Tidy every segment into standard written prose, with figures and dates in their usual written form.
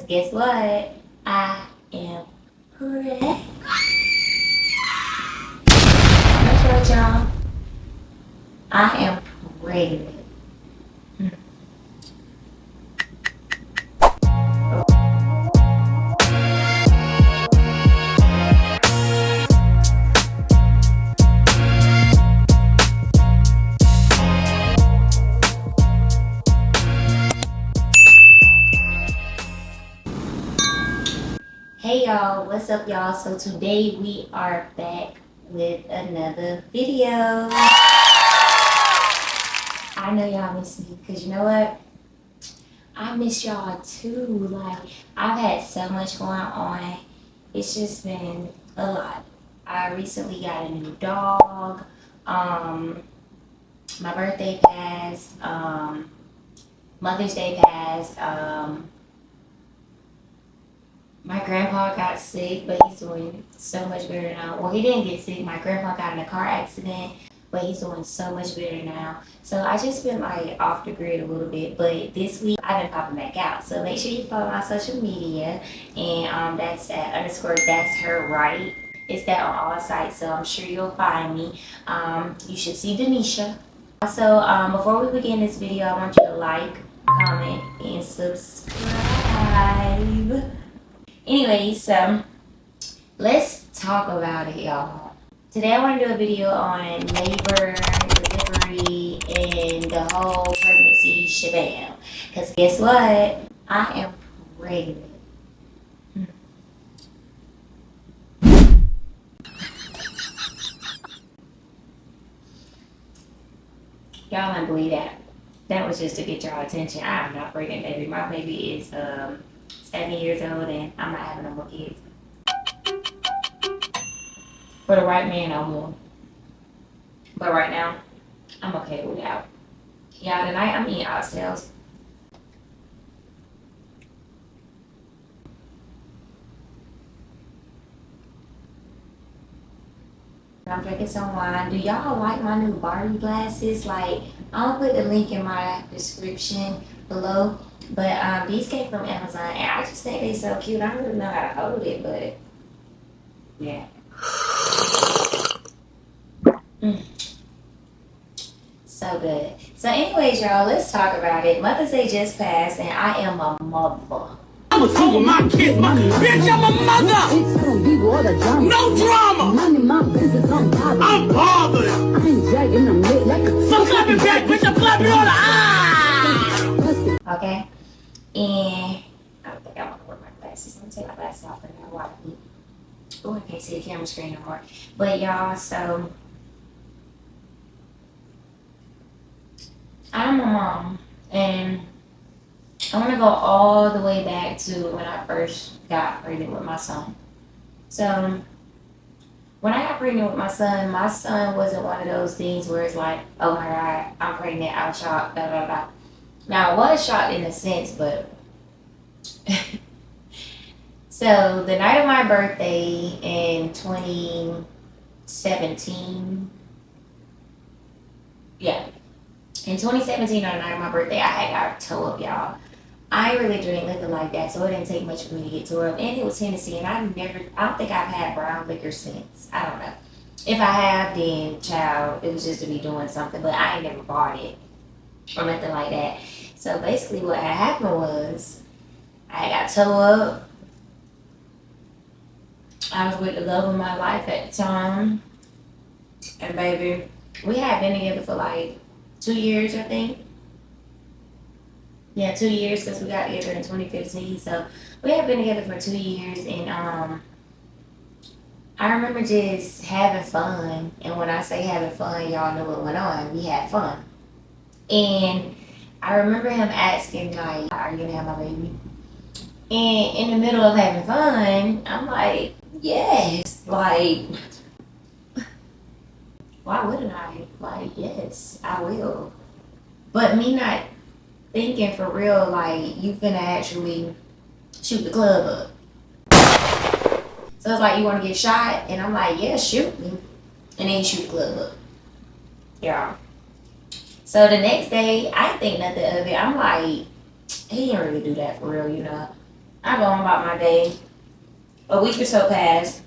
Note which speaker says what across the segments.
Speaker 1: guess what? I am ready. That's right, y'all. I am pregnant. Hey y'all, what's up y'all? So today we are back with another video. I know y'all miss me because you know what? I miss y'all too. Like, I've had so much going on. It's just been a lot. I recently got a new dog. My birthday passed. Mother's Day passed. My grandpa got sick, but he's doing so much better now. Well, he didn't get sick. My grandpa got in a car accident, but he's doing so much better now. So I just been like off the grid a little bit, but this week I've been popping back out. So make sure you follow my social media, and that's at _that's_her_right. It's that on all sites, so I'm sure you'll find me. You should see Denisha. So before we begin this video, I want you to like, comment, and subscribe. Anyways, so let's talk about it, y'all. Today I want to do a video on labor, delivery, and the whole pregnancy shebang. Because guess what? I am pregnant. Y'all don't believe that. That was just to get y'all attention. I'm not pregnant, baby. My baby is 7 years old and I'm not having no more kids. For the right man, I will. But right now, I'm okay without. Yeah, tonight I'm eating oxtails. I'm drinking some wine. Do y'all like my new Barbie glasses? Like, I'll put the link in my description below. But these came from Amazon, and I just think they're so cute. I don't really know how to hold it, but yeah. So good. So anyways, y'all, let's talk about it. Mother's Day just passed, and I am a mother.
Speaker 2: I'm a soul with my kids, bitch, I'm a mother. No drama. I'm bothered. So clap it back, bitch, I'm clapping on the eye.
Speaker 1: Okay? And I don't think I want to wear my glasses. Let me take my glasses off and now watch me. Oh, I can't see the camera screen no more. But y'all, so I'm a mom, and I want to go all the way back to when I first got pregnant with my son. So when I got pregnant with my son wasn't one of those things where it's like, oh my God, I'm pregnant, I was shocked, blah, blah, blah. Now, I was shocked in a sense, but so the night of my birthday in 2017, yeah, in 2017 on the night of my birthday, I had got toe up, y'all. I ain't really drink liquor like that, so it didn't take much for me to get tore up. And it was Hennessy, and I don't think I've had brown liquor since. I don't know. If I have, then, child, it was just to be doing something, but I ain't never bought it or nothing like that. So basically what had happened was I got toe up. I was with the love of my life at the time. And baby, we had been together for like 2 years, I think. Yeah, 2 years because we got together in 2015. So we had been together for 2 years, and I remember just having fun. And when I say having fun, y'all know what went on. We had fun. And I remember him asking, like, are you gonna have my baby? And in the middle of having fun, I'm like, yes. Like, why wouldn't I? Like, yes, I will. But me not thinking for real, like, you finna actually shoot the club up. So it's like, you wanna get shot? And I'm like, yeah, shoot me. And then shoot the club up. Yeah. So the next day, I think nothing of it. I'm like, he didn't really do that for real, you know. I go on about my day. A week or so passed,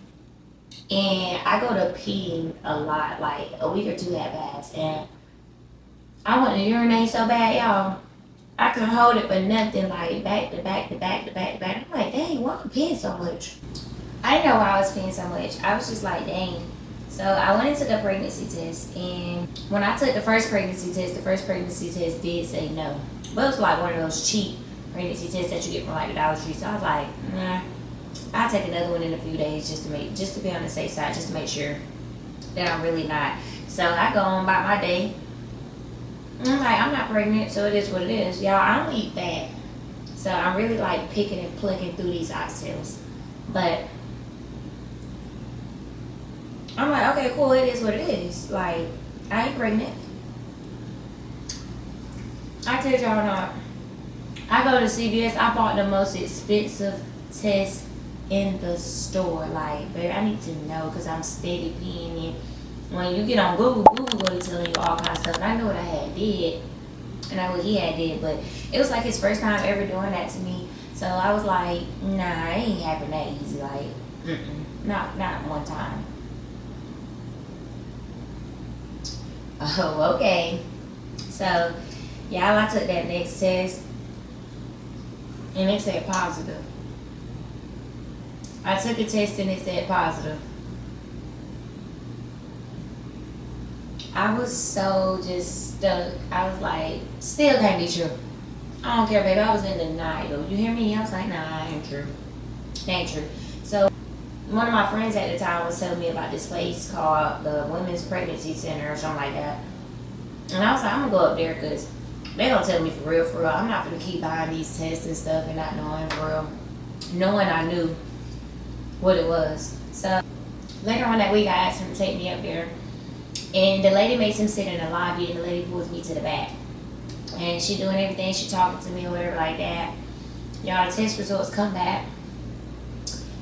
Speaker 1: and I go to peeing a lot. Like a week or two had passed, and I want to urinate so bad, y'all. I couldn't hold it for nothing. Like back to back to back to back to back. I'm like, dang, why I'm peeing so much? I didn't know why I was peeing so much. I was just like, dang. So I went and took a pregnancy test, and when I took the first pregnancy test did say no. But it was like one of those cheap pregnancy tests that you get from like the Dollar Tree. So I was like, nah, I'll take another one in a few days just to be on the safe side, just to make sure that I'm really not. So I go on about my day. I'm like, I'm not pregnant, so it is what it is. Y'all, I don't eat fat. So I'm really like picking and plucking through these oxtails. But I'm like, okay, cool, it is what it is. Like, I ain't pregnant. I tell y'all not. I go to CVS, I bought the most expensive test in the store. Like, baby, I need to know because I'm steady peeing in. When you get on Google will tell you all kinds of stuff. And I know what I had did, and I know what he had did, but it was like his first time ever doing that to me. So I was like, nah, it ain't happening that easy. Like, not one time. Oh, okay. So, y'all, I took that next test, and it said positive. I took a test and it said positive. I was so just stuck. I was like, still can't be true. I don't care, baby. I was in denial. You hear me? I was like, nah, ain't true. Ain't true. So one of my friends at the time was telling me about this place called the Women's Pregnancy Center or something like that. And I was like, I'm gonna go up there because they gonna tell me for real, for real. I'm not gonna keep buying these tests and stuff and not knowing for real. Knowing I knew what it was. So later on that week, I asked him to take me up there. And the lady makes him sit in the lobby, and the lady pulls me to the back. And she doing everything, she talking to me or whatever like that. Y'all, the test results come back.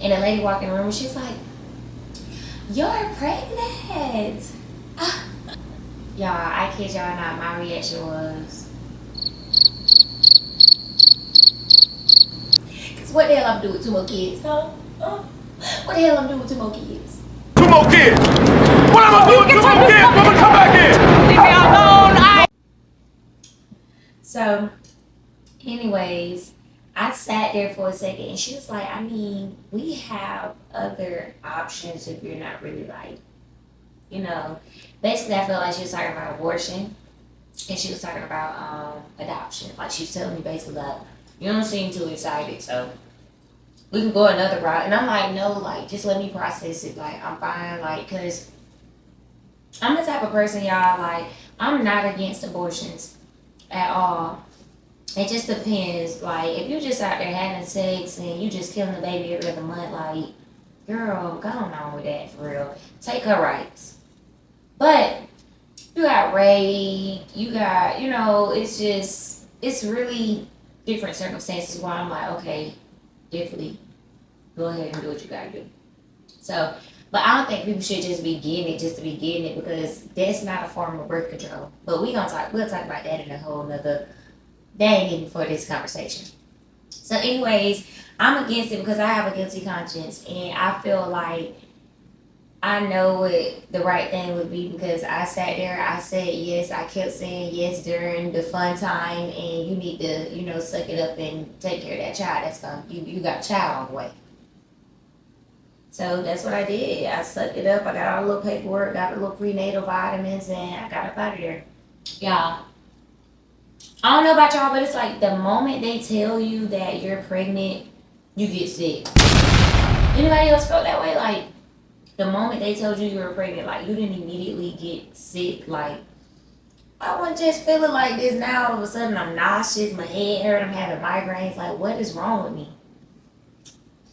Speaker 1: And the lady walked in the room, and she's like, you're pregnant. Y'all, I kid y'all not, my reaction was, cause what the hell I'm doing with two more kids, huh? What the hell I'm doing with two more kids?
Speaker 2: Two more kids. What am I doing with two more kids? I'm gonna come back in. Leave me alone.
Speaker 1: So, anyways, I sat there for a second, and she was like, I mean, we have other options if you're not really like, you know. Basically, I felt like she was talking about abortion, and she was talking about adoption. Like, she was telling me basically like, you don't seem too excited, so we can go another route. And I'm like, no, like, just let me process it. Like, I'm fine, like, because I'm the type of person, y'all, like, I'm not against abortions at all. It just depends. Like, if you're just out there having sex and you just killing the baby every other month, like, girl, go on with that for real. Take her rights. But you got rape, you got, you know, it's really different circumstances where I'm like, okay, definitely go ahead and do what you gotta do. So, but I don't think people should just be getting it just to be getting it because that's not a form of birth control. But we'll talk about that in a whole nother, that ain't even for this conversation. So anyways, I'm against it because I have a guilty conscience and I feel like I know what the right thing would be because I sat there, I said yes, I kept saying yes during the fun time and you need to, you know, suck it up and take care of that child. That's fine. You got a child on the way. So that's what I did. I sucked it up. I got all the little paperwork, got the little prenatal vitamins, and I got up out of there. Y'all, I don't know about y'all, but it's like the moment they tell you that you're pregnant, you get sick. Anybody else felt that way? Like, the moment they told you you were pregnant, like, you didn't immediately get sick. Like, I wasn't just feeling like this now. All of a sudden, I'm nauseous, my head hurt, I'm having migraines. Like, what is wrong with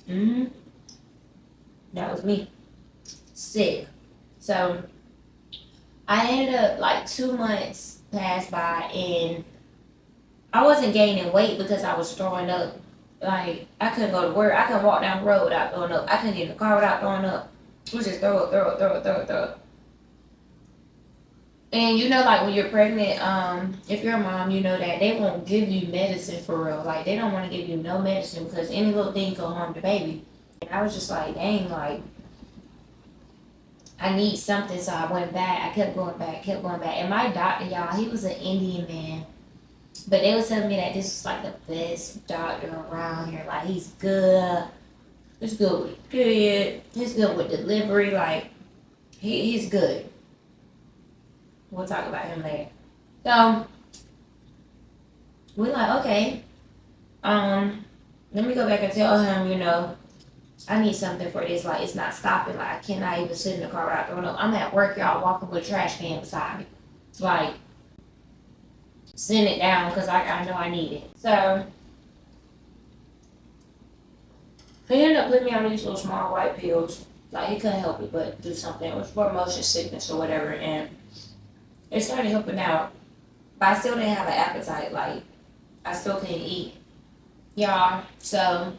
Speaker 1: me? That was me. Sick. So, I ended up, like, 2 months passed by, and I wasn't gaining weight because I was throwing up. Like, I couldn't go to work. I couldn't walk down the road without throwing up. I couldn't get in the car without throwing up. It was just throw up. And you know, like when you're pregnant, if you're a mom, you know that they won't give you medicine for real. Like they don't want to give you no medicine because any little thing can harm the baby. And I was just like, dang, like I need something. So I went back. I kept going back, kept going back. And my doctor, y'all, he was an Indian man. But they was telling me that this was like the best doctor around here. Like he's good. He's good with period. He's good with delivery. Like he's good. We'll talk about him later. So we're like, okay. Let me go back and tell him, you know, I need something for this. Like, it's not stopping. Like, I cannot even sit in the car without throwing up. I'm at work, y'all, walking with a trash can beside me. Like, send it down because I know I need it. So, he ended up putting me on these little small white pills. Like, he couldn't help it but do something. It was for motion sickness or whatever. And it started helping out. But I still didn't have an appetite. Like, I still couldn't eat. Y'all, so a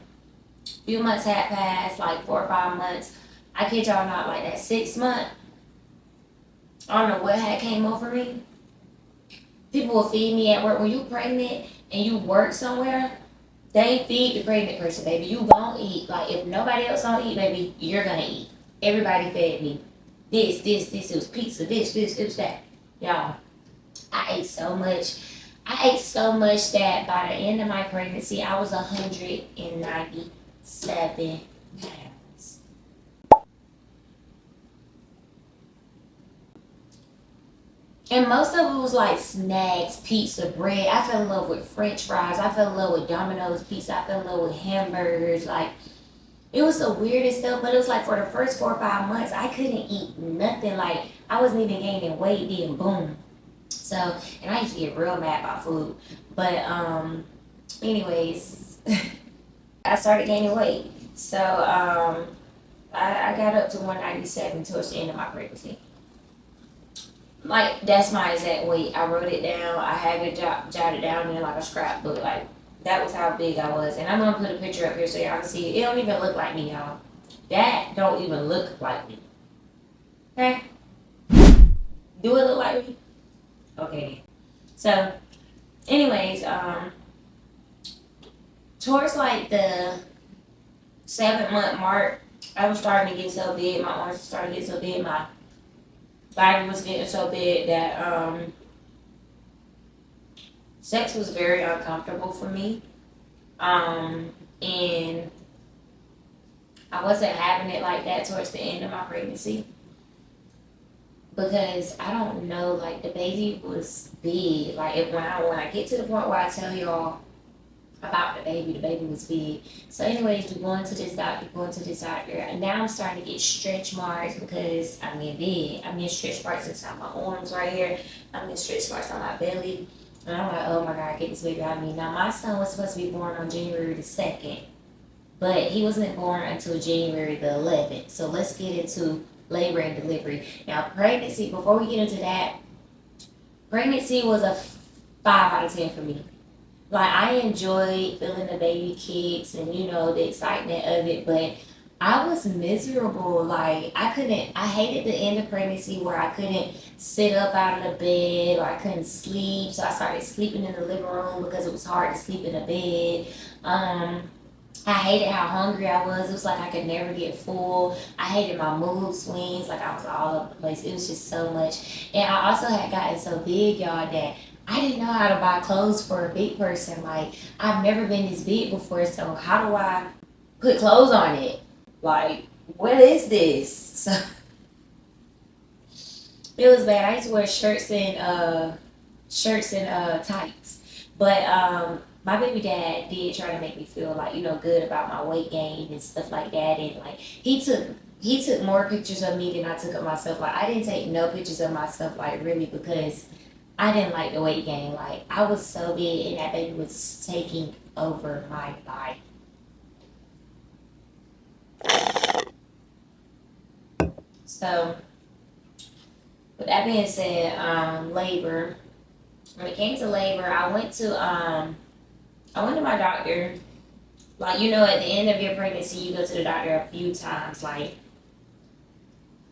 Speaker 1: few months had passed, like 4 or 5 months. I kid y'all not, like that 6 month, I don't know what had came over me. People will feed me at work. When you pregnant and you work somewhere, they feed the pregnant person, baby. You gon' eat. Like if nobody else don't eat, baby, you're gonna eat. Everybody fed me. This. It was pizza. This, it was that. Y'all, I ate so much. I ate so much that by the end of my pregnancy, I was 197 pounds. And most of it was like snacks, pizza, bread. I fell in love with French fries. I fell in love with Domino's pizza. I fell in love with hamburgers. Like, it was the weirdest stuff, but it was like for the first 4 or 5 months, I couldn't eat nothing. Like, I wasn't even gaining weight, then boom. So, and I used to get real mad about food. But, anyways, I started gaining weight. So, I got up to 197 towards the end of my pregnancy. Like, that's my exact weight. I wrote it down. I have it jotted down in like a scrapbook. Like, that was how big I was. And I'm going to put a picture up here so y'all can see it. It don't even look like me, y'all. That don't even look like me. Okay? Do it look like me? Okay. So, anyways, towards like the 7-month mark, I was starting to get so big. My arms started to get so big. My body was getting so big that sex was very uncomfortable for me. And I wasn't having it like that towards the end of my pregnancy. Because I don't know, like the baby was big. Like when I get to the point where I tell y'all about the baby was big. So anyways, we're going to this doctor, and now I'm starting to get stretch marks because I'm getting big. I'm getting stretch marks inside my arms right here. I'm getting stretch marks on my belly. And I'm like, oh my God, get this baby out of me. Now my son was supposed to be born on January the 2nd, but he wasn't born until January the 11th. So let's get into labor and delivery. Now pregnancy, before we get into that, pregnancy was a 5 out of 10 for me. Like I enjoyed feeling the baby kicks and you know the excitement of it, but I was miserable. Like I hated the end of pregnancy where I couldn't sit up out of the bed or I couldn't sleep. So I started sleeping in the living room because it was hard to sleep in the bed. I hated how hungry I was. It was like I could never get full. I hated my mood swings. Like I was all over the place. It was just so much. And I also had gotten so big, y'all, that I didn't know how to buy clothes for a big person. Like I've never been this big before. So how do I put clothes on it? Like, what is this? So it was bad. I used to wear shirts and tights. But my baby dad did try to make me feel like, you know, good about my weight gain and stuff like that. And like he took more pictures of me than I took of myself. Like I didn't take no pictures of myself, like really, because I didn't like the weight gain. Like I was so big and that baby was taking over my body. So, with that being said, labor. When it came to labor, I went to my doctor. Like, you know, at the end of your pregnancy, you go to the doctor a few times. Like,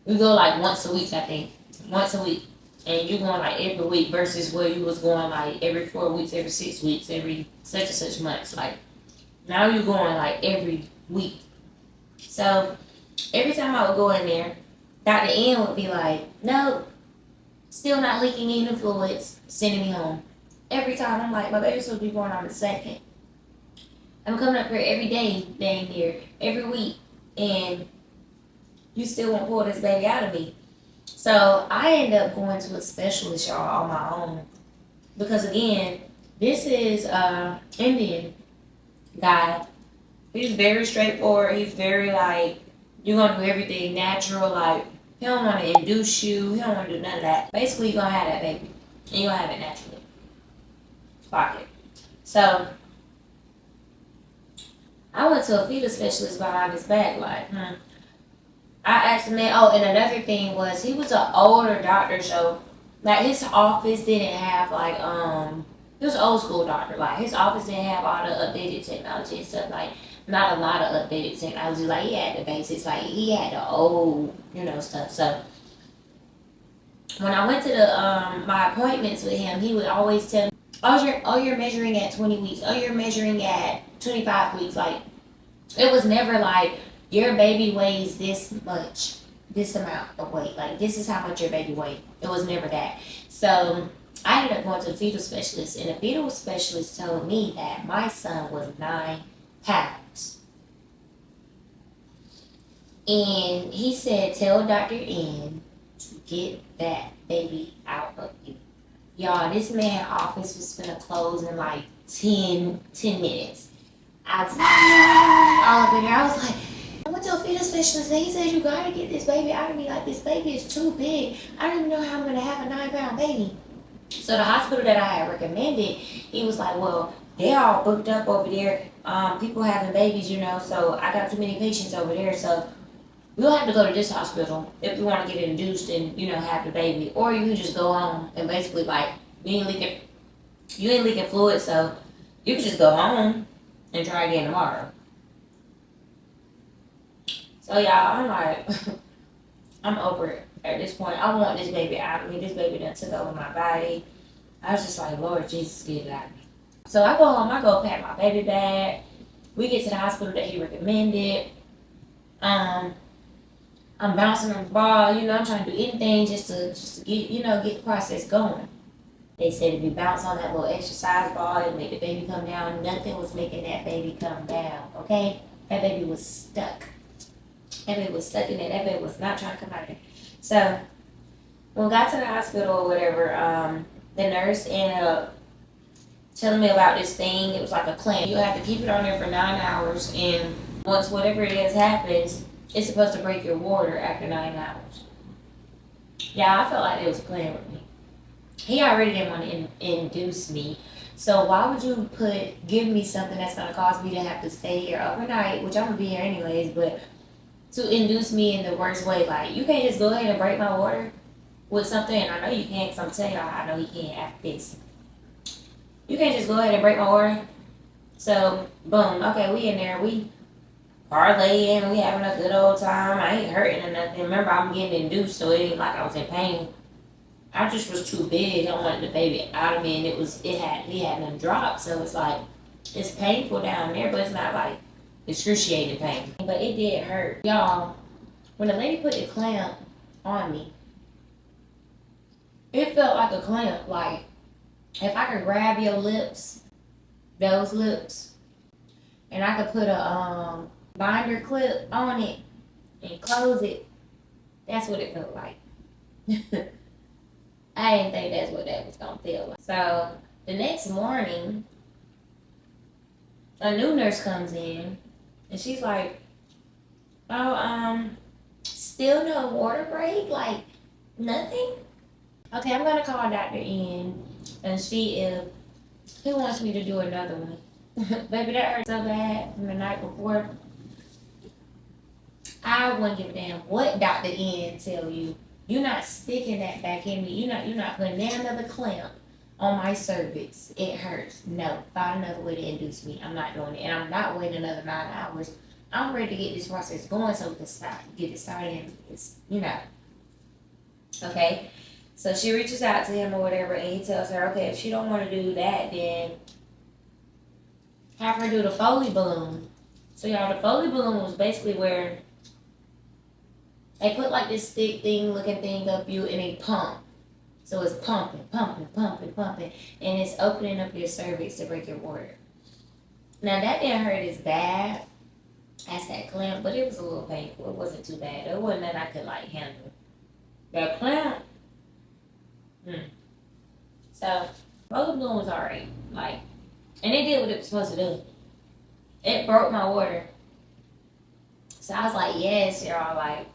Speaker 1: we go like once a week, I think. Once a week. and you going like every week versus where you was going like every 4 weeks, every 6 weeks, every such and such months. Like now you're going like every week. So every time I would go in there, Dr. N would be like, no, still not leaking any fluids, sending me home. Every time I'm like, my baby's supposed to be born on the 2nd. I'm coming up here every day, dang near, every week, and you still won't pull this baby out of me. So I end up going to a specialist, y'all, on my own. Because again, this is Indian guy. He's very straightforward. He's very like, you're gonna do everything natural. Like, he don't want to induce you. He don't want to do none of that. Basically, you're gonna have that baby, and you're gonna have it naturally. Fuck it. So I went to a fetal specialist behind his back, like, I asked him that. Oh, and another thing was he was an older doctor, so like his office didn't have like he was an old school doctor. Like his office didn't have all the updated technology and stuff. Like not a lot of updated technology. Like he had the basics. Like he had the old, stuff. So when I went to the my appointments with him, he would always tell me, "Oh, you're measuring at 20 weeks. Oh, you're measuring at 25 weeks." Like it was never like, your baby weighs this much, this amount of weight. Like, this is how much your baby weighs. It was never that. So, I ended up going to the fetal specialist, and the fetal specialist told me that my son was 9 pounds. And he said, tell Dr. N to get that baby out of you. Y'all, this man's office was gonna close in like 10 minutes. I was all up in there. I was like, I went to a fetal specialist and he said, you gotta get this baby out of me. Like, this baby is too big. I don't even know how I'm gonna have a 9-pound baby. So the hospital that I had recommended, he was like, well, they're all booked up over there. People having babies, so I got too many patients over there. So we'll have to go to this hospital if you want to get induced and, have the baby. Or you can just go home and basically, like, you ain't leaking fluid, so you can just go home and try again tomorrow. So y'all, I'm like, I'm over it at this point. I want this baby out of me. This baby done took over my body. I was just like, Lord Jesus, get it out of me. So I go home, I go pack my baby bag. We get to the hospital that he recommended. I'm bouncing on the ball, I'm trying to do anything just to get, get the process going. They said if you bounce on that little exercise ball, it'll make the baby come down. Nothing was making that baby come down, okay? That baby was stuck. That baby was stuck in there. That baby was not trying to come out of there. So, when we got to the hospital or whatever, the nurse ended up telling me about this thing. It was like a clamp. You have to keep it on there for 9 hours, and once whatever it is happens, it's supposed to break your water after 9 hours. Yeah, I felt like they was playing with me. He already didn't want to induce me. So why would you give me something that's going to cause me to have to stay here overnight, which I'm going to be here anyways, but to induce me in the worst way? Like, you can't just go ahead and break my water with something, and I know you can't, because I'm telling y'all, I know he can't after this. You can't just go ahead and break my water. So, boom, okay, we in there, we parlaying, we having a good old time. I ain't hurting or nothing. Remember, I'm getting induced, so it ain't like I was in pain. I just was too big. I wanted the baby out of me, and he hadn't dropped, so it's like, it's painful down there, but it's not like excruciating pain. But it did hurt. Y'all, when the lady put the clamp on me, it felt like a clamp. Like, if I could grab your lips, those lips, and I could put a binder clip on it and close it, that's what it felt like. I didn't think that's what that was gonna feel like. So the next morning, a new nurse comes in and she's like, oh, still no water break? Like, nothing? Okay, I'm gonna call Dr. N and see if he wants me to do another one. Baby, that hurt so bad from the night before. I wouldn't give a damn what Dr. N tell you. You're not sticking that back in me. You're not putting another clamp on my cervix. It hurts. No, find another way to induce me. I'm not doing it. And I'm not waiting another 9 hours. I'm ready to get this process going so we can get it started. Okay? So she reaches out to him or whatever, and he tells her, okay, if she don't want to do that, then have her do the Foley balloon. So y'all, the Foley balloon was basically where they put like this stick thing looking thing up you and they pump. So it's pumping, pumping, pumping, pumping, and it's opening up your cervix to break your water. Now that didn't hurt as bad as that clamp, but it was a little painful. It wasn't too bad. It wasn't that I could like handle. That clamp. So Foley balloon was alright. Like, and it did what it was supposed to do. It broke my water. So I was like, yes, y'all, like,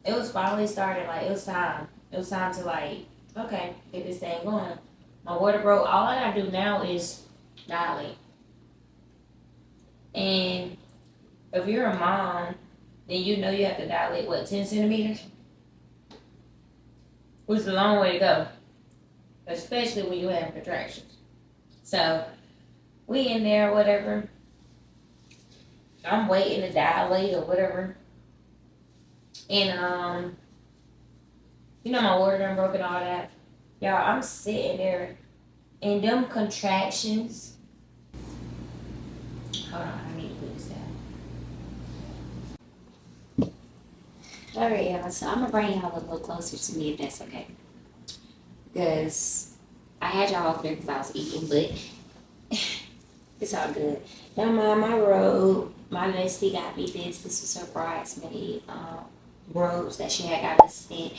Speaker 1: it was finally starting, like, it was time. It was time to, like, okay, get this thing going. My water broke. All I gotta do now is dilate. And if you're a mom, then you know you have to dilate, what, 10 centimeters? Which is a long way to go. Especially when you have contractions. So, we in there, whatever. I'm waiting to dilate or whatever. And, you know, my water done broke and all that. Y'all, I'm sitting there and them contractions. Hold on, I need to put this down. Alright, y'all, so I'm gonna bring y'all a little closer to me if that's okay. Because I had y'all over there because I was eating, but it's all good. Now, my robe, my bestie got me this. This was her bridesmaid robes that she had got us sent.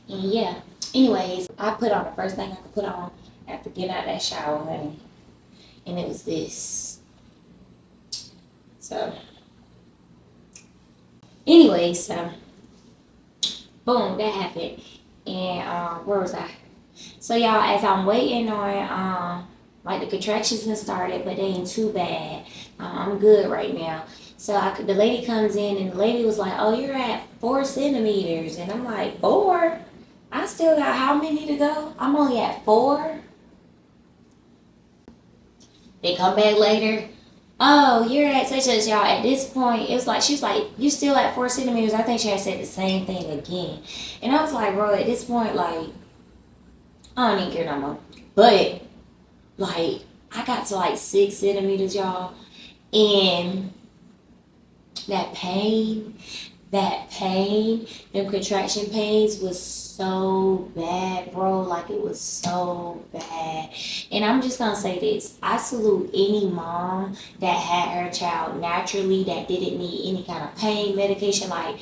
Speaker 1: And yeah, anyways, I put on the first thing I could put on after getting out of that shower, honey. And it was this. So, anyways, boom, that happened. And where was I? So y'all, as I'm waiting on like the contractions have started, but they ain't too bad. I'm good right now. So the lady comes in and the lady was like, oh, you're at 4 centimeters. And I'm like, 4? I still got how many to go? I'm only at 4. They come back later. Oh, you're at such as y'all. At this point, it was like, she was like, you still at 4 centimeters. I think she had said the same thing again. And I was like, bro, at this point, like, I don't even care no more. But, like, I got to like 6 centimeters, y'all. And that pain, them contraction pains was so bad, bro. Like, it was so bad. And I'm just gonna say this. I salute any mom that had her child naturally, that didn't need any kind of pain medication. Like,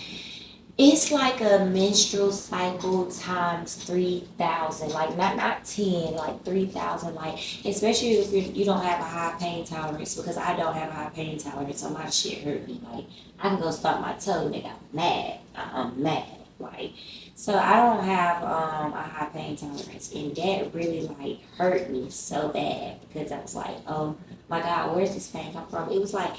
Speaker 1: it's like a menstrual cycle times 3,000. Like, not 10, like 3,000. Like, especially if you don't have a high pain tolerance, because I don't have a high pain tolerance, so my shit hurt me. Like, I can go stop my toe, nigga. I'm mad. I'm mad. Like, so I don't have a high pain tolerance, and that really like hurt me so bad, because I was like, oh my God, where's this pain come from? It was like,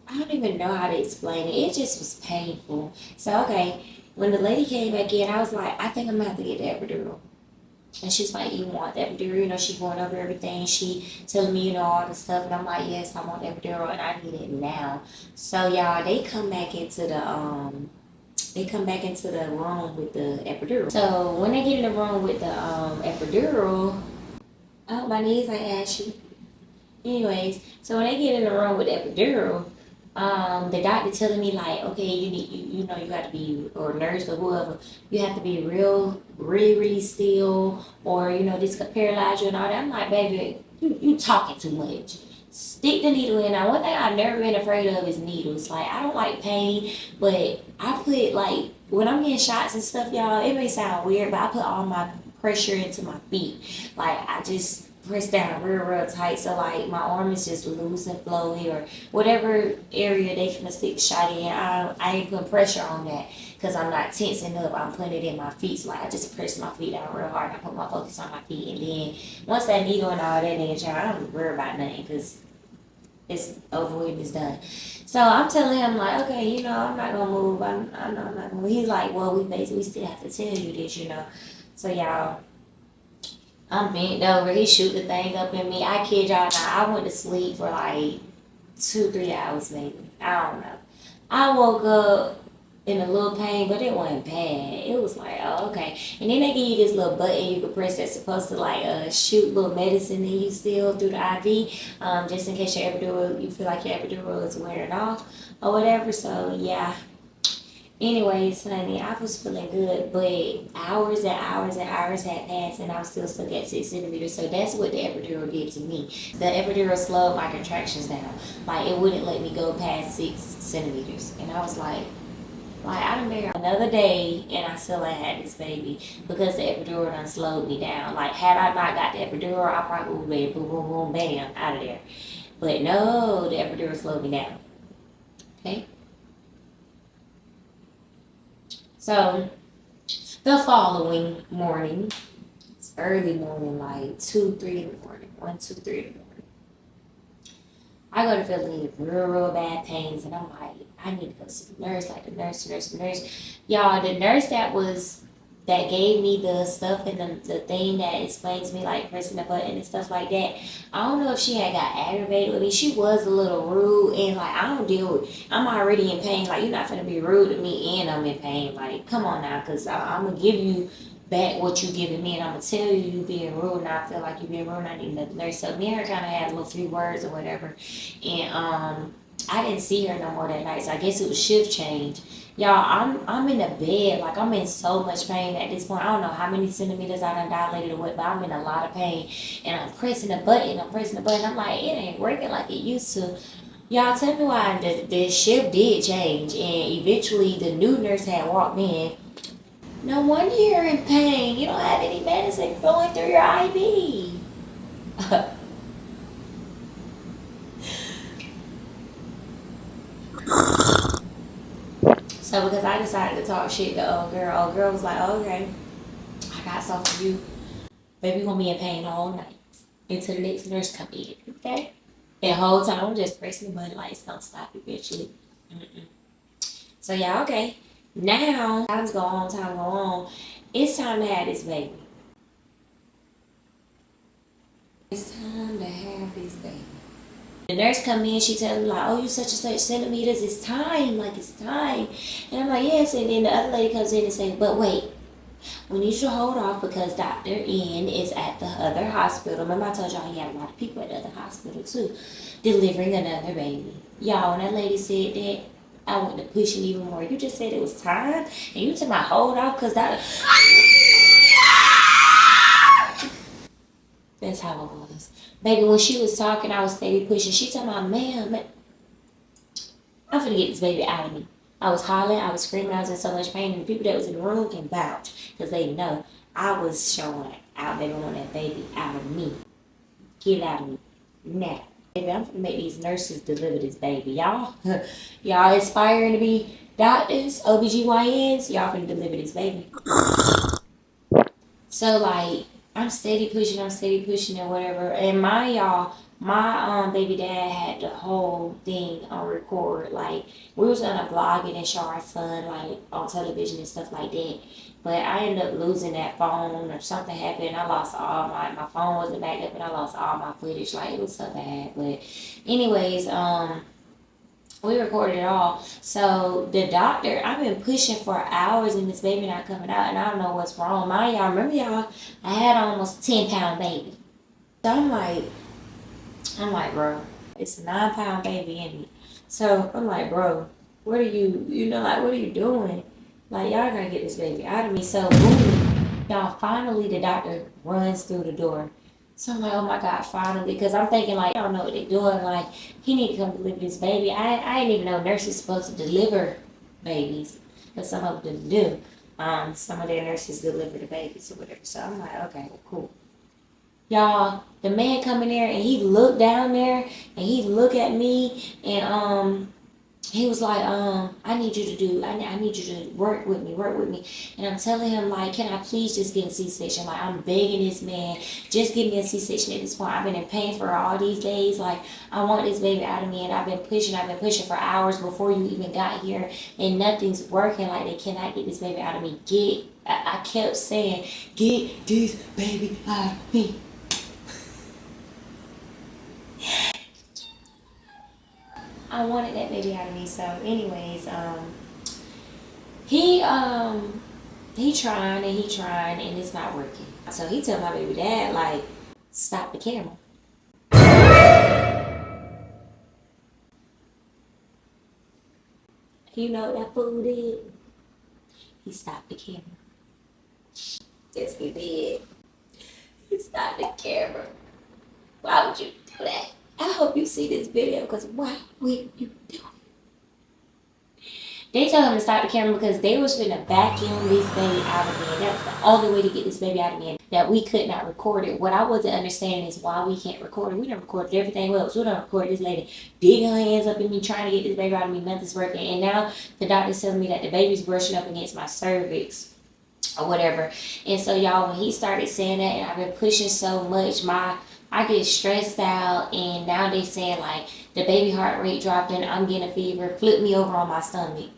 Speaker 1: I don't even know how to explain it. It just was painful. So, okay, when the lady came back in, I was like, I think I'm gonna have to get the epidural. And she's like, you want the epidural? You know, she going over everything. She telling me, you know, all the stuff. And I'm like, yes, I want the epidural, and I need it now. So, y'all, they come back into the room with the epidural. So, when they get in the room with the epidural, oh, my knees ain't ashy. Anyways, so when they get in the room with the epidural, the doctor telling me like, okay, you know, you got to be, or nurse or whoever, you have to be really still, or, you know, this could paralyze you and all that. I'm like, baby, you talking too much. Stick the needle in. Now, one thing I've never been afraid of is needles. Like, I don't like pain, but I put, like, when I'm getting shots and stuff, y'all, it may sound weird, but I put all my pressure into my feet. Like, I just press down real tight, so like my arm is just loose and flowy, or whatever area they finna stick the shot in. I ain't putting pressure on that because I'm not tensing up. I'm putting it in my feet, so like I just press my feet down real hard. I put my focus on my feet, and then once that needle and all that nigga, child, I don't worry about nothing because it's over with, it's done. So I'm telling him like, okay, you know, I'm not gonna move. I know I'm not gonna move. He's like, well, we still have to tell you this, you know. So y'all, I'm bent over. He shoot the thing up in me. I kid y'all not. I went to sleep for like 2-3 hours maybe. I don't know. I woke up in a little pain, but it wasn't bad. It was like, oh, okay. And then they give you this little button you can press that's supposed to like shoot little medicine in you still through the IV, just in case your epidural, you feel like your epidural is wearing off or whatever. So yeah. Anyways, honey, I was feeling good, but hours and hours and hours had passed and I was still stuck at 6 centimeters. So that's what the epidural did to me. The epidural slowed my contractions down. Like it wouldn't let me go past 6 centimeters. And I was like I done been another day and I still ain't had this baby because the epidural done slowed me down. Like had I not got the epidural, I probably would have been boom, boom, boom, bam, out of there. But no, the epidural slowed me down. Okay? So the following morning, it's early morning, like 2, 3 in the morning, 1, 2, 3 in the morning. I go to feeling real bad pains, and I'm like, I need to go see the nurse, like the nurse. Y'all, the nurse that gave me the stuff and the thing that explained to me, like pressing the button and stuff like that. I don't know if she had got aggravated with me. She was a little rude, and like, I don't deal with, I'm already in pain. Like, you're not gonna be rude to me, and I'm in pain. Like, come on now, because I'm gonna give you back what you giving me, and I'm gonna tell you being rude, and I feel like you being rude. I need another nurse. So me and her kind of had a little few words or whatever, and I didn't see her no more that night. So I guess it was shift change. Y'all, I'm in the bed, like I'm in so much pain at this point. I don't know how many centimeters I done dilated or what, but I'm in a lot of pain, and I'm pressing the button. I'm like, it ain't working like it used to. Y'all, tell me why the shift did change, and eventually the new nurse had walked in. No wonder you're in pain. You don't have any medicine flowing through your IV. So because I decided to talk shit to old girl was like, oh, okay, I got something for you. Baby gonna be in pain all night until the next nurse come in, okay? And the whole time I'm just pressing the button like it's gonna stop eventually. So yeah, okay. Now, time go on. It's time to have this baby. It's time to have this baby. The nurse come in, she tell me like, oh, you such and such centimeters, it's time, like it's time. And I'm like, yes, and then the other lady comes in and say, but wait, we need you to hold off because Dr. N is at the other hospital. Remember I told y'all he had a lot of people at the other hospital too, delivering another baby. Y'all, when that lady said that, I went to push it even more. You just said it was time, and you took my hold off because that. That's how it was. Baby, when she was talking, I was steady pushing. She told my man, I'm finna get this baby out of me. I was hollering, I was screaming, I was in so much pain, and the people that was in the room can vouch because they know I was showing out. They want that baby out of me. Get it out of me now. Baby, I'm gonna make these nurses deliver this baby. Y'all aspiring to be doctors, OBGYNs, y'all finna deliver this baby. So like, I'm steady pushing and whatever. And my baby dad had the whole thing on record. Like, we was gonna vlog it and show our son like on television and stuff like that. But I ended up losing that phone or something happened. I lost all my phone wasn't backed up and I lost all my footage. Like, it was so bad. But anyways, we recorded it all. So the doctor, I've been pushing for hours and this baby not coming out, and I don't know what's wrong. Remember y'all, I had almost a 10-pound baby. So I'm like, bro, it's a 9-pound baby in me. So I'm like, bro, what are you doing? Like, y'all gotta get this baby out of me. So boom, y'all, finally the doctor runs through the door. So I'm like, oh my God, finally. Because I'm thinking, like, I don't know what they're doing. Like, he need to come deliver this baby. I didn't even know nurses supposed to deliver babies. But some of them do. Some of their nurses deliver the babies or whatever. So I'm like, okay, well, cool. Y'all, the man come in there and he looked down there and he looked at me and he was like, I need you to work with me. And I'm telling him, like, can I please just get a C-section? Like, I'm begging this man, just give me a C-section at this point. I've been in pain for all these days. Like, I want this baby out of me. And I've been pushing for hours before you even got here. And nothing's working. Like, they cannot get this baby out of me. I kept saying, get this baby out of me. I wanted that baby out of me. So anyways, He trying and it's not working. So he tell my baby dad, like, stop the camera. You know what that fool did? He stopped the camera. Yes, he did. He stopped the camera. Why would you do that? I hope you see this video, because why would you do it? They told him to stop the camera because they was finna vacuum this baby out of me. That's the only way to get this baby out of me. That we could not record it. What I wasn't understanding is why we can't record it. We done recorded everything else. We done recorded this lady digging her hands up in me, trying to get this baby out of me. Nothing's working. And now the doctor's telling me that the baby's brushing up against my cervix or whatever. And so y'all, when he started saying that, and I've been pushing so much, I get stressed out. And now they saying like the baby heart rate dropped and I'm getting a fever. Flip me over on my stomach.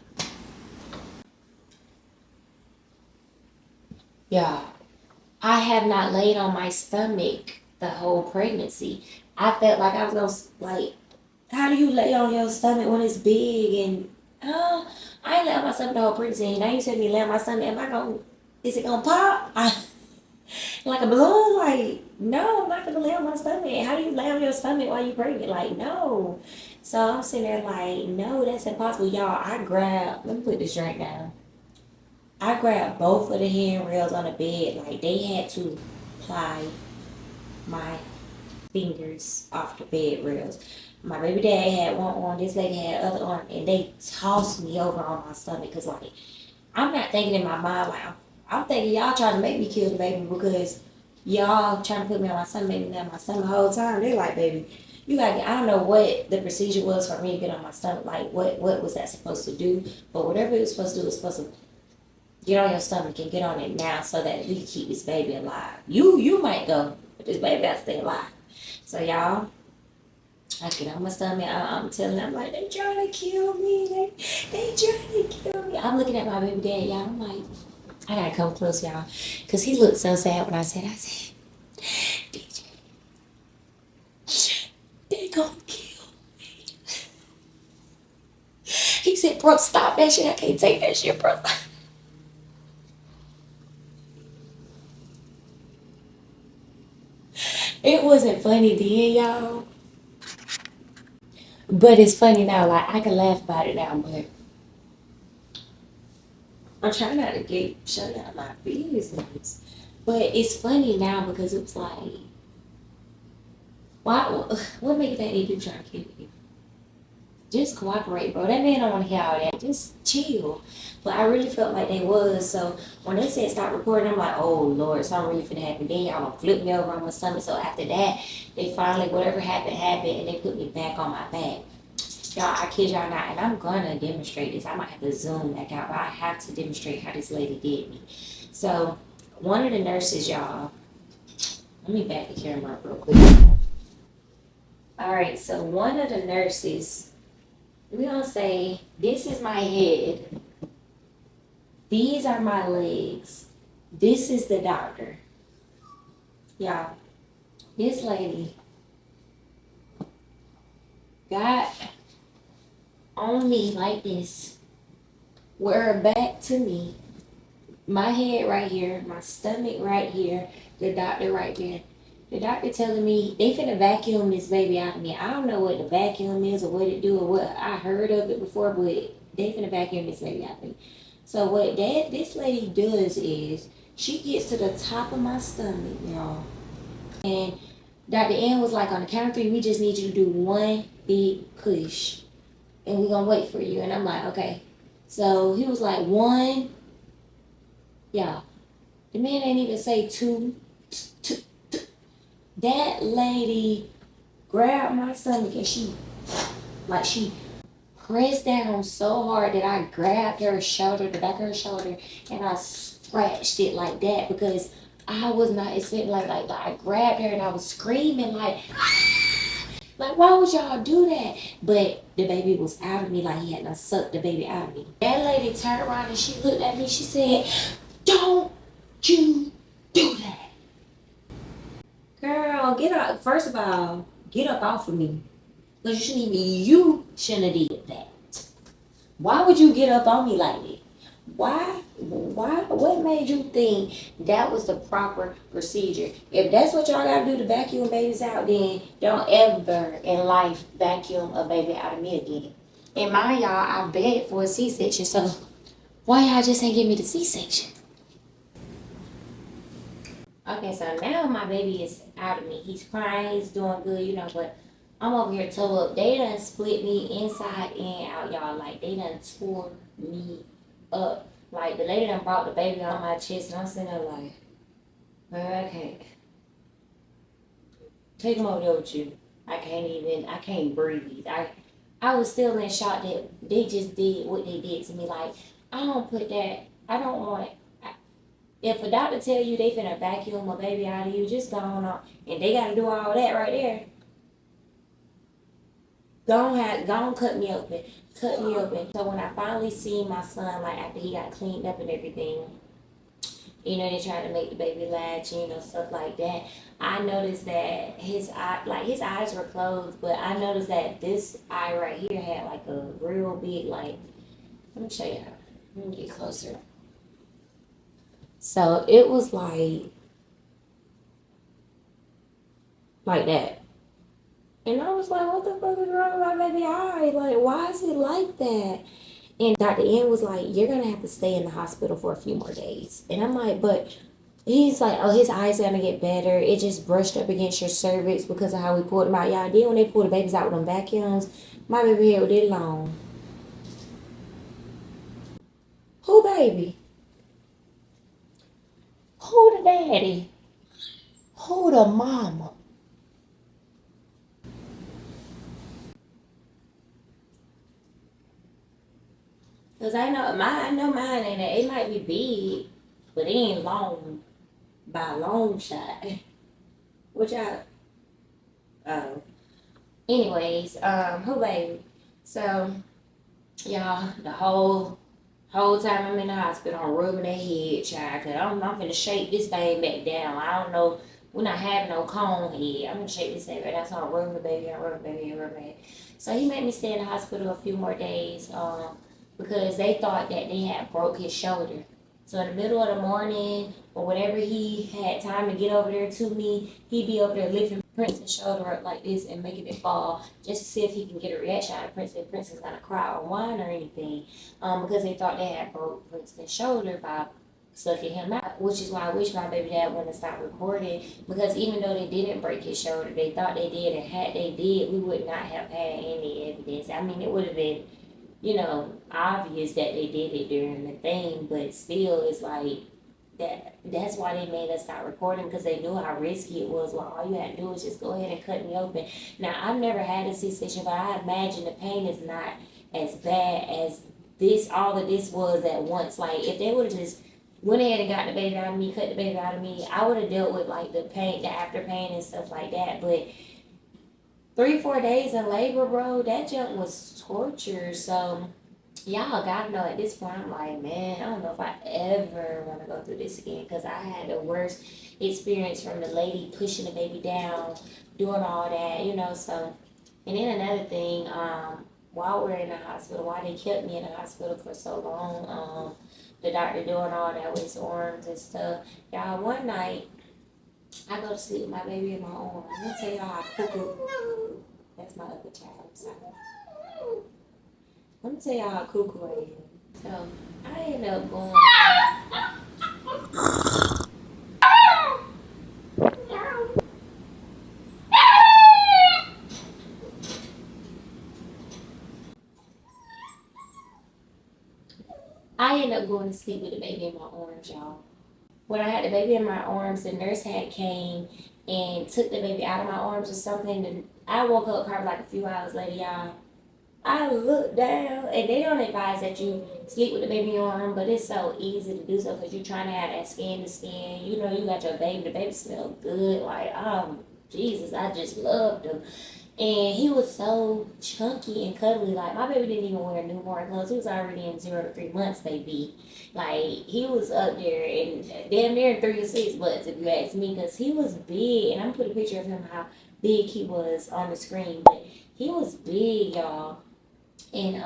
Speaker 1: Yeah, I have not laid on my stomach the whole pregnancy. I felt like I was gonna, like, how do you lay on your stomach when it's big? And I ain't lay on my stomach the whole pregnancy. Now you tell me lay on my stomach, is it gonna pop? Like a balloon? Like, no, I'm not gonna lay on my stomach. How do you lay on your stomach while you pregnant? Like, no. So I'm sitting there like, no, that's impossible. Y'all, let me put this drink down. I grabbed both of the handrails on the bed, like they had to pry my fingers off the bed rails. My baby dad had one arm, this lady had the other arm, and they tossed me over on my stomach. Cause like, I'm not thinking in my mind, like, I'm thinking y'all trying to make me kill the baby because y'all trying to put me on my stomach, make me lay on my stomach the whole time. They're like, baby, you gotta I don't know what the procedure was for me to get on my stomach, like what was that supposed to do? But whatever it was supposed to do, it was supposed to get on your stomach and get on it now so that we can keep this baby alive. You might go, but this baby has to stay alive. So y'all, I get on my stomach. I'm telling them, I'm like, they trying to kill me. They trying to kill me. I'm looking at my baby dad, y'all. I'm like, I gotta come close, y'all, because he looked so sad when I said, DJ, they gonna kill me. He said, bro, stop that shit. I can't take that shit, bro. It wasn't funny then, y'all. But it's funny now. Like, I can laugh about it now, but I'm trying not to shut out my business. But it's funny now because it was like, why? What makes that nigga trying to kill you? Just cooperate, bro. That man don't want to hear all that. Just chill. But I really felt like they was. So when they said stop recording, I'm like, oh Lord, something really finna happen. Then y'all gonna flip me over on my stomach. So after that, they finally, whatever happened, and they put me back on my back. Y'all, I kid y'all not, and I'm gonna demonstrate this. I might have to zoom back out, but I have to demonstrate how this lady did me. So one of the nurses, y'all, let me back the camera up real quick. All right, so one of the nurses, we're gonna say, this is my head. These are my legs. This is the doctor. Y'all, this lady got on me like this, with her back to me, my head right here, my stomach right here, the doctor right there. The doctor telling me they finna vacuum this baby out of me. I don't know what the vacuum is or what it do or what. I heard of it before, but they finna vacuum this baby out of me. So what this lady does is she gets to the top of my stomach, y'all. And Dr. N was like, on the count of 3, we just need you to do one big push. And we're gonna wait for you. And I'm like, okay. So he was like, 1. Yeah. The man ain't even say 2. That lady grabbed my stomach and she pressed down so hard that I grabbed her shoulder, the back of her shoulder, and I scratched it like that because I was not expecting like I grabbed her and I was screaming like, like, why would y'all do that? But the baby was out of me, like he had to suck the baby out of me. That lady turned around and she looked at me, she said, don't you do that. Girl, get up. First of all, get up off of me. Because you shouldn't have did that. Why would you get up on me like that? What made you think that was the proper procedure? If that's what y'all gotta do to vacuum babies out, then don't ever in life vacuum a baby out of me again. And mind y'all, I begged for a C-section, so why y'all just ain't give me the C-section? Okay, so now my baby is out of me. He's crying, he's doing good, you know, but I'm over here toe up. They done split me inside and out, y'all. Like, they done tore me up. Like, the lady done brought the baby on my chest, and I'm sitting there like, girl, I can't. Take him over there with you. I can't breathe. I was still in shock that they just did what they did to me. Like, I don't want, if a doctor tell you they finna vacuum a baby out of you, just go on, and they gotta do all that right there. Go on, cut me open. Cut me open. So when I finally seen my son, like after he got cleaned up and everything, you know, they tried to make the baby latch, you know, stuff like that. I noticed that his eyes were closed, but I noticed that this eye right here had like a real big, like, let me show you. Let me get closer. So it was like that. And I was like, what the fuck is wrong with my baby eye? Like, why is it like that? And Dr. N was like, you're going to have to stay in the hospital for a few more days. And I'm like, but he's like, oh, his eyes going to get better. It just brushed up against your cervix because of how we pulled them out. Y'all did when they pulled the babies out with them vacuums. My baby head was this long. Who baby? Who the daddy? Who the mama? Cause I know mine ain't that. It might be big, but it ain't long by a long shot. Which anyways, who baby? So y'all, the whole time I'm in the hospital, I'm rubbing their head, child. Cause I'm finna shake this thing back down. I don't know. We're not having no cone head. I'm gonna shake this thing back down. So I'm rubbing the baby, rubbing the baby. So he made me stay in the hospital a few more days. Because they thought that they had broke his shoulder. So in the middle of the morning or whenever he had time to get over there to me, he'd be over there lifting Prince's shoulder up like this and making it fall just to see if he can get a reaction out of Prince, if Prince is gonna cry or whine or anything. Because they thought they had broke Prince's shoulder by sucking him out, which is why I wish my baby dad wouldn't have stopped recording, because even though they didn't break his shoulder, they thought they did, and had they did, we would not have had any evidence. I mean, it would have been, you know, obvious that they did it during the thing, but still, it's like that's why they made us stop recording, because they knew how risky it was. Well, all you had to do was just go ahead and cut me open. Now, I've never had a C-section, but I imagine the pain is not as bad as all of this was at once. Like, if they would have just went ahead and got the baby out of me, cut the baby out of me, I would have dealt with like the pain, the after pain and stuff like that. But 3-4 days in labor, bro, that junk was torture. So y'all gotta know at this point, I'm like, man, I don't know if I ever want to go through this again, because I had the worst experience from the lady pushing the baby down, doing all that, you know. So, and then another thing, while we're in the hospital, why they kept me in the hospital for so long, the doctor doing all that with his arms and stuff. Y'all, one night, I go to sleep with my baby in my arms. Let me tell y'all how cuckoo. That's my other child. Sorry. Let me tell y'all how cuckoo I am. So I ended up going. I ended up going to sleep with the baby in my arms, y'all. When I had the baby in my arms, the nurse had came and took the baby out of my arms or something. And I woke up probably like a few hours later, y'all. I looked down, and they don't advise that you sleep with the baby in your arm, but it's so easy to do so because you're trying to have that skin to skin. You know, you got your baby. The baby smelled good. Like, Jesus, I just loved him. And he was so chunky and cuddly. Like, my baby didn't even wear newborn clothes. He was already in 0 to 3 months, baby. Like, he was up there and damn near 3 to 6 months, if you ask me, because he was big. And I'm going to put a picture of him, how big he was on the screen. But he was big, y'all. And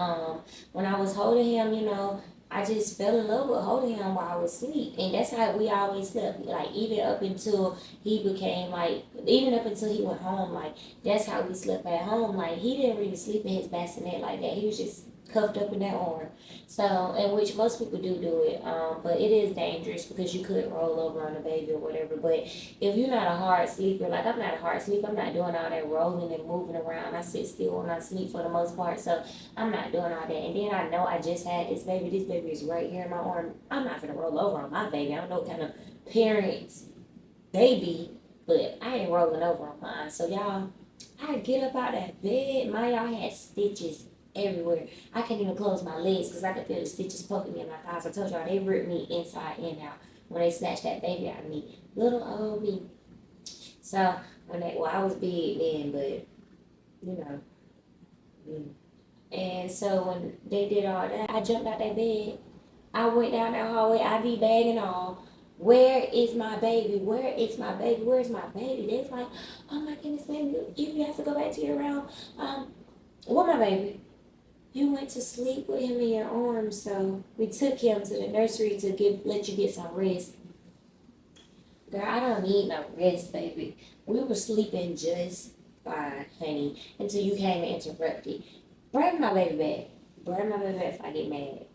Speaker 1: when I was holding him, you know, I just fell in love with holding him while I was asleep. And that's how we always slept. Like, even up until he became, like, even up until he went home, like, that's how we slept at home. Like, he didn't really sleep in his bassinet like that. He was just cuffed up in that arm. So, in which most people do it. But it is dangerous because you could roll over on a baby or whatever. But if you're not a hard sleeper, like, I'm not a hard sleeper, I'm not doing all that rolling and moving around. I sit still when I sleep for the most part. So, I'm not doing all that. And then I know I just had this baby. This baby is right here in my arm. I'm not gonna roll over on my baby. I don't know what kind of parents baby, but I ain't rolling over on mine. So y'all, I get up out that bed. Y'all had stitches everywhere. I can't even close my legs because I could feel the stitches poking me in my thighs. I told y'all they ripped me inside and out when they snatched that baby out of me. Little old me. So I was big then, but you know. And so when they did all that, I jumped out that bed. I went down that hallway, IV bag and all. Where is my baby? Where is my baby? Where's my baby? They was like, oh my goodness, baby, you have to go back to your room. What my baby? You went to sleep with him in your arms, so we took him to the nursery to let you get some rest. Girl, I don't need no rest, baby. We were sleeping just fine, honey, until you came and interrupted. Bring my baby back. Bring my baby back if I get mad.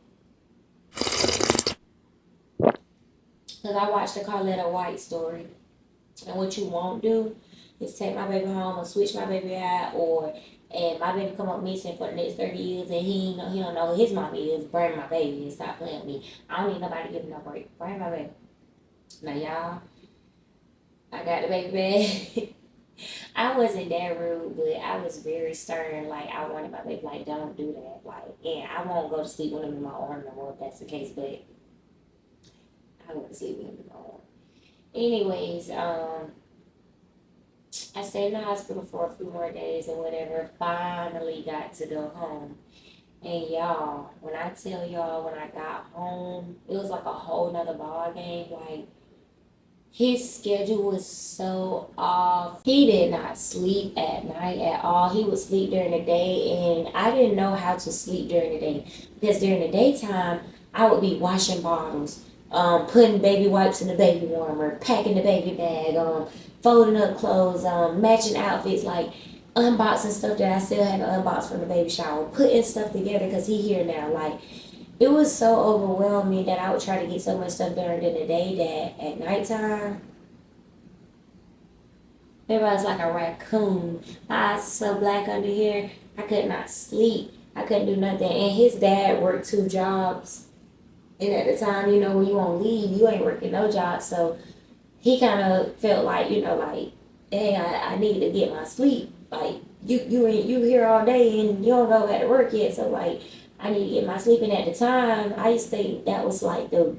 Speaker 1: Because I watched the YALL story. And what you won't do is take my baby home or switch my baby out and my baby come up missing for the next 30 years and he don't know who his mama is. Bring my baby and stop playing with me. I don't need nobody to give me no break. Bring my baby. Now y'all, I got the baby back. I wasn't that rude, but I was very stern. Like, I wanted my baby, like, don't do that. Like, and I won't go to sleep with him in my arm no more if that's the case, but I went to sleep with him in my arm. Anyways, I stayed in the hospital for a few more days and whatever. Finally got to go home. And y'all, when I tell y'all, when I got home, it was like a whole nother ball game. Like, his schedule was so off. He did not sleep at night at all. He would sleep during the day, and I didn't know how to sleep during the day because during the daytime, I would be washing bottles, putting baby wipes in the baby warmer, packing the baby bag, folding up clothes, matching outfits, like unboxing stuff that I still haven't unboxed from the baby shower, putting stuff together because he here now. Like, it was so overwhelming that I would try to get so much stuff done during the day that at nighttime, everybody's like a raccoon. My eyes are so black under here, I could not sleep. I couldn't do nothing. And his dad worked 2 jobs. And at the time, when you on leave, you ain't working no job. So he kind of felt like, like, hey, I need to get my sleep. Like, you here all day and you don't go back to work yet. So, like, I need to get my sleep. And at the time, I used to think that was like the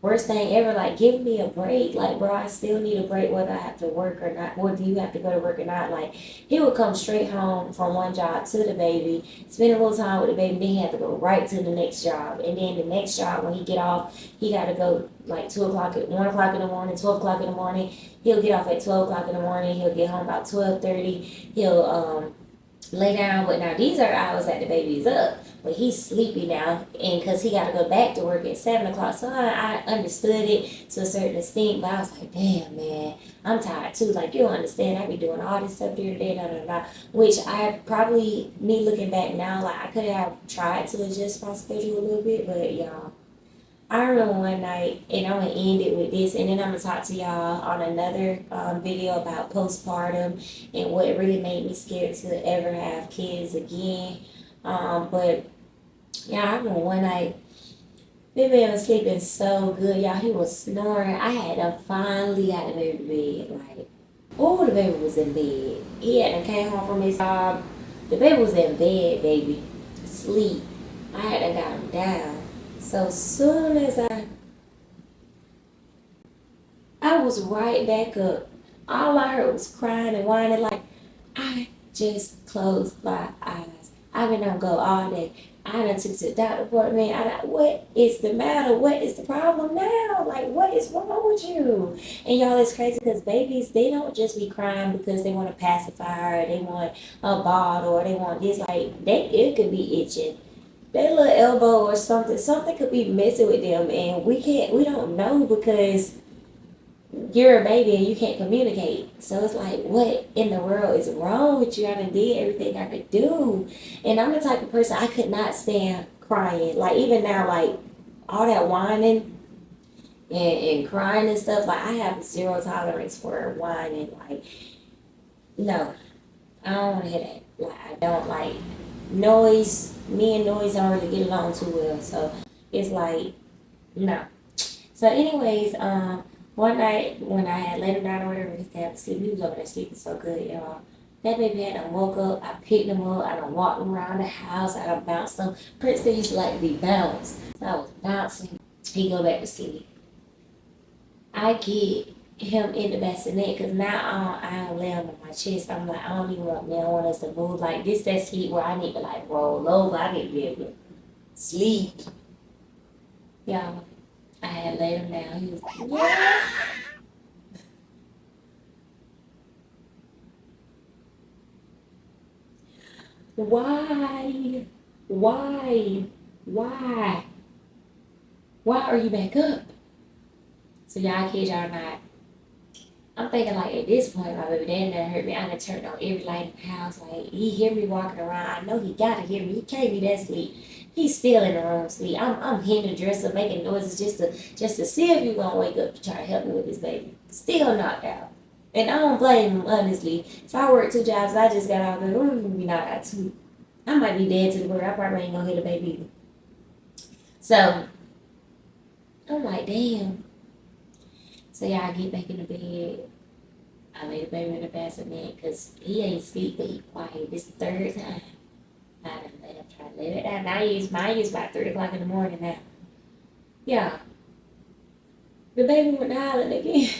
Speaker 1: worst thing ever. Like, give me a break. Like, bro, I still need a break whether I have to work or not, whether you have to go to work or not. Like, he would come straight home from one job to the baby, spend a little time with the baby, then he had to go right to the next job. And then the next job, when he get off, he got to go like 2 o'clock, 1 o'clock in the morning, 12 o'clock in the morning. He'll get off at 12 o'clock in the morning. He'll get home about 12:30. He'll lay down. But now these are hours that the baby's up. But he's sleepy now, and because he got to go back to work at 7 o'clock. So I understood it to a certain extent, but I was like, damn, man, I'm tired too. Like, you don't understand. I be doing all this stuff during the day, which I probably, me looking back now, like, I could have tried to adjust my schedule a little bit, but y'all, I remember one night, and I'm going to end it with this, and then I'm going to talk to y'all on another video about postpartum and what really made me scared to ever have kids again. But yeah, I remember one night, this man was sleeping so good, y'all. He was snoring. I had to finally got the baby to bed. Like, oh, the baby was in bed. He hadn't came home from his job. The baby was in bed, baby, asleep. I had to got him down. So soon as I was right back up. All I heard was crying and whining. Like, I just closed my eyes. I've been on go all day. I done took to the doctor appointment. What is the matter? What is the problem now? Like, what is wrong with you? And y'all, it's crazy because babies, they don't just be crying because they want a pacifier or they want a bottle or they want this. Like, it could be itching. their little elbow or something could be messing with them, and we don't know because you're a baby and you can't communicate. So it's like, what in the world is wrong with you? I done did everything I could do. And I'm the type of person, I could not stand crying. Like, even now, like, all that whining and crying and stuff, like, I have zero tolerance for whining. Like, no, I don't want to hear that. Like, I don't like noise. Me and noise don't really get along too well. So it's like, no. So anyways, one night when I had let him down or whatever, he had to sleep. He was over there sleeping so good, y'all. That baby had done woke up. I picked him up. I done walked him around the house. I done bounced him. Prince used to like to be bounced. So I was bouncing. He go back to sleep. I get him in the bassinet because now I don't lay him on my chest. I'm like, I don't even want us to move. Like, that sleep where I need to like roll over. I need to be able to sleep. Y'all, I had laid him down. He was like, yeah. Why? Why are you back up? So y'all kid y'all not. I'm thinking like at this point, my baby daddy done hurt me. I done turned on every light in the house. Like, he hear me walking around. I know he gotta hear me. He can't be that sleep. He's still in the room sleep. I'm hitting the dresser, making noises just to see if you gonna wake up to try to help me with this baby. Still knocked out. And I don't blame him, honestly. If I work 2 jobs, I just got out of the room and be knocked out too. I might be dead to the world. I probably ain't gonna hit a baby either. So I'm like, damn. So yeah, I get back in the bed. I lay the baby in the bassinet because he ain't sleep, but he quiet. This is the 3rd time. I done let him try to let it down. Mine is about 3 o'clock in the morning now. Yeah. The baby went howling again.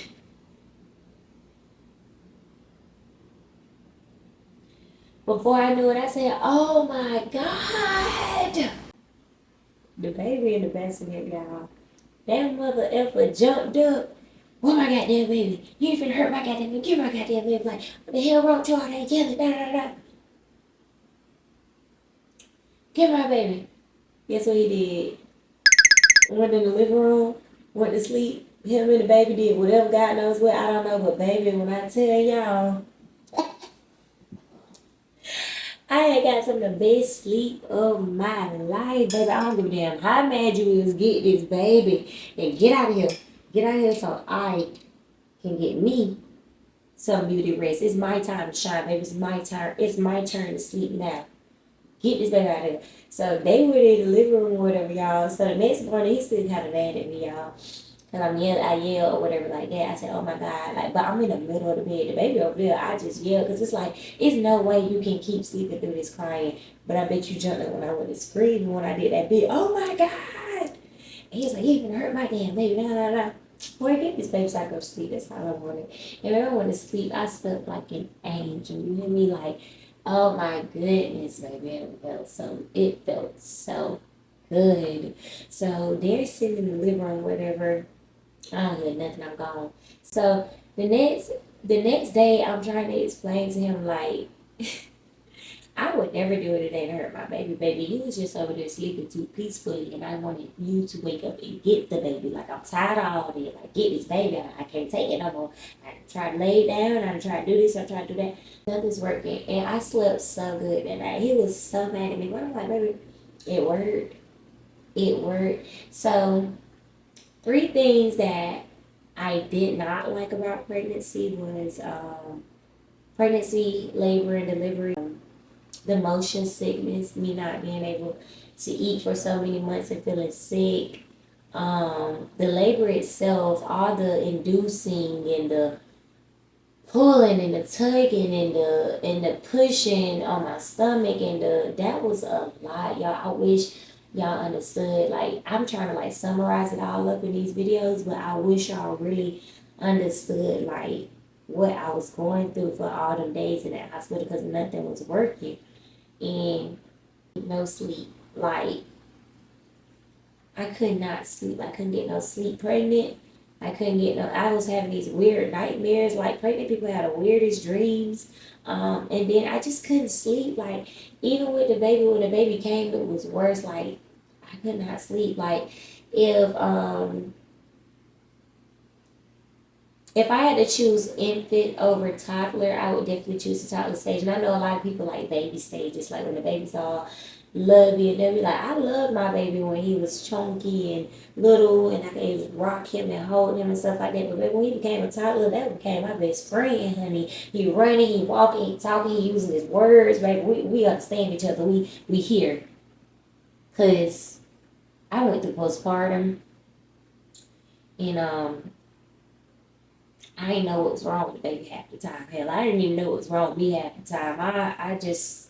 Speaker 1: Before I knew it, I said, oh my God. The baby in the bassinet, y'all. That mother effer jumped up. Oh my goddamn baby. You ain't finna hurt my goddamn baby. Give my goddamn baby. Like, what the hell wrong with y'all? They yelling. Da da da. Give my baby. Guess what he did? Went in the living room, went to sleep. Him and the baby did whatever God knows what. I don't know, but baby, when I tell y'all, I had got some of the best sleep of my life, baby. I don't give a damn how mad you is. Get this baby and get out of here. Get out of here so I can get me some beauty rest. It's my time to shine, baby. It's my turn. It's my turn to sleep now. Get this baby out of here. So they were in the living room or whatever, y'all. So the next morning, he still kind of mad at me, y'all. Because I yelled or whatever like that. I said, oh my God. Like, but I'm in the middle of the bed. The baby over there, I just yelled. Because it's like, it's no way you can keep sleeping through this crying. But I bet you jumped up when I went to scream when I did that bit. Oh my God. And he's like, you even hurt my damn baby. No. Boy, get this baby so I go to sleep. That's all I wanted. And when I went to sleep, I slept like an angel. You hear me? Like, oh my goodness, baby. It felt so good. So they're sitting in the living room, whatever. I don't hear nothing, I'm gone. So the next day I'm trying to explain to him like I would never do it today to hurt my baby. Baby, you was just over there sleeping too peacefully and I wanted you to wake up and get the baby. Like, I'm tired of all of it. Like, get this baby out. I can't take it no more. I tried to lay it down, I tried to do this, I tried to do that. Nothing's working. And I slept so good that night. He was so mad at me. But I'm like, baby, it worked. It worked. So 3 things that I did not like about pregnancy was pregnancy, labor, and delivery. The motion sickness, me not being able to eat for so many months and feeling sick. The labor itself, all the inducing and the pulling and the tugging and the pushing on my stomach and that was a lot, y'all. I wish y'all understood. Like, I'm trying to like summarize it all up in these videos, but I wish y'all really understood like what I was going through for all them days in that hospital because nothing was working and no sleep. Like, I could not sleep. I couldn't get no sleep. Pregnant, I couldn't get no. I was having these weird nightmares. Like pregnant people had the weirdest dreams. And then I just couldn't sleep. Like even with the baby, when the baby came, it was worse. Like I could not sleep. Like if um if I had to choose infant over toddler, I would definitely choose the toddler stage. And I know a lot of people like baby stages, like when the baby's all lovey and they'll be like, I love my baby when he was chunky and little and I could rock him and hold him and stuff like that. But baby, when he became a toddler, that became my best friend, honey. He running, he walking, he talking, he using his words, baby. We understand each other. We hear. Cause I went through postpartum and I didn't know what was wrong with the baby half the time. Hell, I didn't even know what was wrong with me half the time. I just,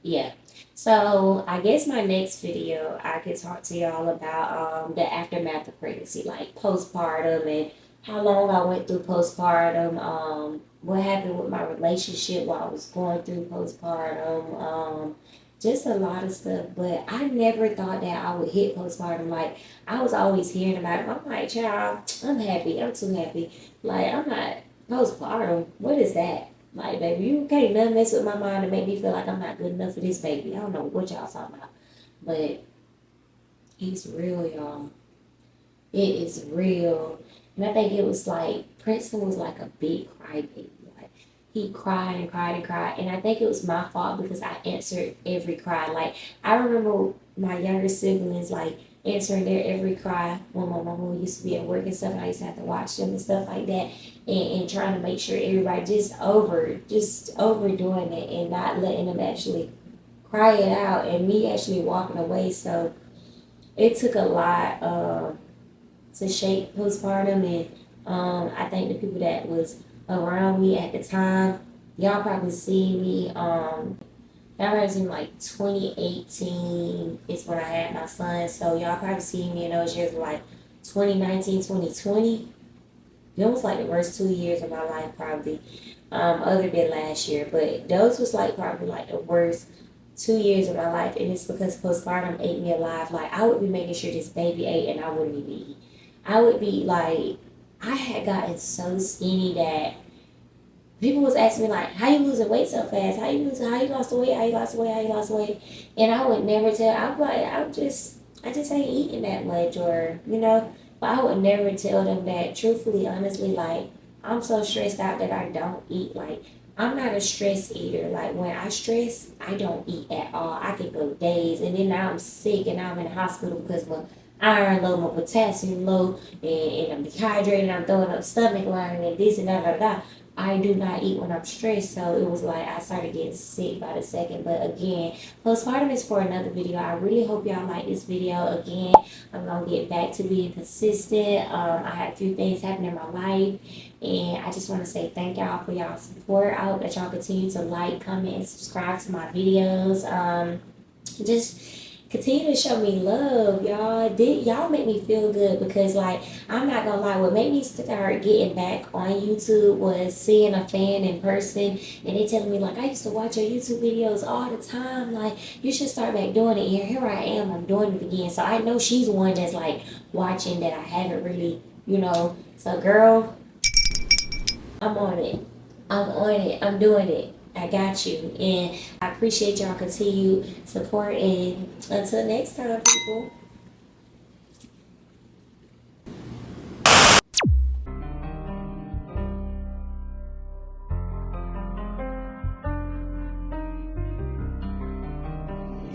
Speaker 1: yeah. So I guess my next video, I could talk to y'all about the aftermath of pregnancy, like postpartum and how long I went through postpartum, what happened with my relationship while I was going through postpartum, just a lot of stuff. But I never thought that I would hit postpartum. Like I was always hearing about it. I'm like, child, I'm happy. I'm too happy. Like I'm not postpartum. What is that? Like, baby, you can't nothing mess with my mind and make me feel like I'm not good enough for this baby. I don't know what y'all talking about. But it's real, y'all. It is real. And I think it was like, Princeton was like a big crybaby. Like, he cried and cried and cried. And I think it was my fault because I answered every cry. Like, I remember my younger siblings, like, answering their every cry when my mama used to be at work and stuff. And I used to have to watch them and stuff like that. And trying to make sure everybody just overdoing it and not letting them actually cry it out and me actually walking away. So it took a lot to shape postpartum, and I think the people that was around me at the time, y'all probably see me. That was in like 2018 is when I had my son. So y'all probably see me in those years like 2019, 2020. It was like the worst 2 years of my life probably, other than last year. But those was like probably like the worst 2 years of my life. And it's because postpartum ate me alive. Like I would be making sure this baby ate and I wouldn't even eat. I would be like, I had gotten so skinny that people was asking me like, how you losing weight so fast? How you lost the weight? How you lost the weight? How you lost the weight? And I would never tell. I'm like, I just ain't eating that much, or But I would never tell them that. Truthfully, honestly, like I'm so stressed out that I don't eat. Like I'm not a stress eater. Like when I stress, I don't eat at all. I could go days, and then now I'm sick, and now I'm in the hospital because my iron low, my potassium low, and I'm dehydrated. I'm throwing up stomach lining and this and that. I do not eat when I'm stressed, so it was like I started getting sick by the second. But again, postpartum is for another video. I really hope y'all like this video. Again, I'm gonna get back to being consistent. I had a few things happen in my life, and I just want to say thank y'all for y'all support. I hope that y'all continue to like, comment, and subscribe to my videos. Just continue to show me love, y'all. Y'all make me feel good because, like, I'm not gonna lie, what made me start getting back on YouTube was seeing a fan in person and they telling me, like, I used to watch your YouTube videos all the time. Like, you should start back doing it. And here I am, I'm doing it again. So I know she's one that's, like, watching that I haven't really, So, girl, I'm on it. I'm on it. I'm doing it. I got you. And I appreciate y'all continued support. And until next time, people.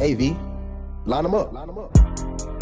Speaker 3: AV, line them up.